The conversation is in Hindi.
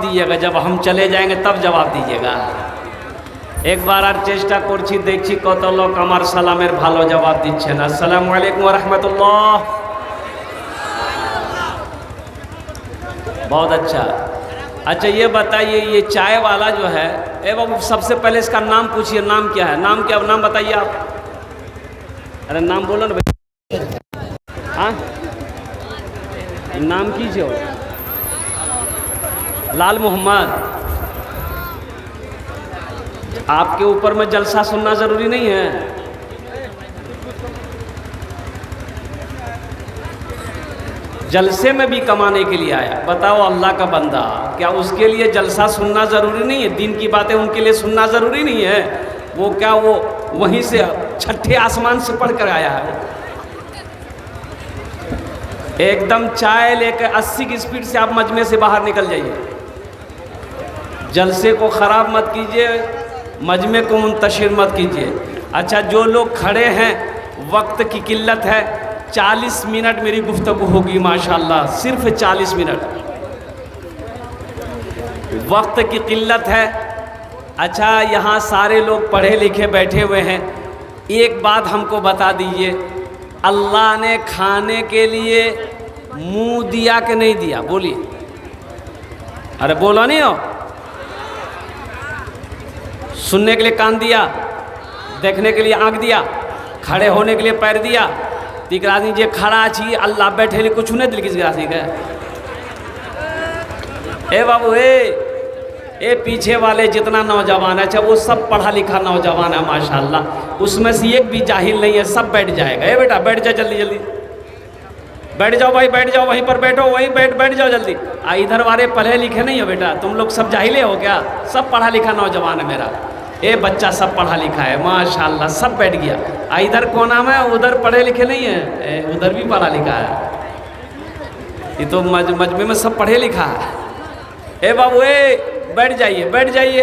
जवाब दीजिएगा, जब हम चले जाएंगे तब जवाब दीजिएगा। एक बार আর চেষ্টা করছি, দেখছি কত লোক আমার সালামের ভালো জবাব দিচ্ছেন। আসসালামু আলাইকুম ওয়া রাহমাতুল্লাহ। बहुत अच्छा। अच्छा ये बताइए, ये चाय वाला जो है, एवं सबसे पहले इसका नाम पूछिए, नाम क्या है? नाम क्या, नाम बताइए आप। अरे नाम बोलो ना भाई। हाँ, नाम कीजिए। लाल मोहम्मद। आपके ऊपर में जलसा सुनना ज़रूरी नहीं है? जलसे में भी कमाने के लिए आया। बताओ अल्लाह का बंदा, क्या उसके लिए जलसा सुनना ज़रूरी नहीं है? दिन की बातें उनके लिए सुनना ज़रूरी नहीं है? वो क्या वो वहीं से छठे आसमान से पढ़ कर आया है? एकदम चाय लेकर 80 की स्पीड से आप मजमे से बाहर निकल जाइए। जलसे को ख़राब मत कीजिए, मजमे को मुंतशिर मत कीजिए। अच्छा, जो लोग खड़े हैं, वक्त की किल्लत है, 40 मिनट मेरी गुफ्तगू होगी माशाल्लाह, सिर्फ 40 मिनट। वक्त की किल्लत है। अच्छा, यहाँ सारे लोग पढ़े लिखे बैठे हुए हैं, एक बात हमको बता दीजिए, अल्लाह ने खाने के लिए मुंह दिया कि नहीं दिया? बोलिए। अरे बोला नहीं हो? सुनने के लिए कान दिया, देखने के लिए आँख दिया, खड़े होने के लिए पैर दिया। तीकराजी जे खड़ा छी, अल्लाह बैठे लिए कुछ नहीं दिल किस गिरा सीखे। ए बाबू, ए पीछे वाले जितना नौजवान है, अच्छा वो सब पढ़ा लिखा नौजवान है माशाल्लाह, उसमें से एक भी जाहिल नहीं है, सब बैठ जाएगा। ए बेटा बैठ जा, जल्दी जल्दी बैठ जाओ भाई, बैठ जाओ, वहीं पर बैठो, वहीं बैठ जाओ जल्दी। इधर वाले पढ़े लिखे नहीं हो बेटा, तुम लोग सब जाहिले हो क्या? सब पढ़ा लिखा नौजवान है मेरा। ए बच्चा सब पढ़ा लिखा है माशाल्लाह, सब बैठ गया। इधर कोना में उधर पढ़े लिखे नहीं है, उधर भी पढ़ा लिखा है। ये तो मजमे में सब पढ़े लिखा है। ए बाबू, बैठ जाइए, बैठ जाइए।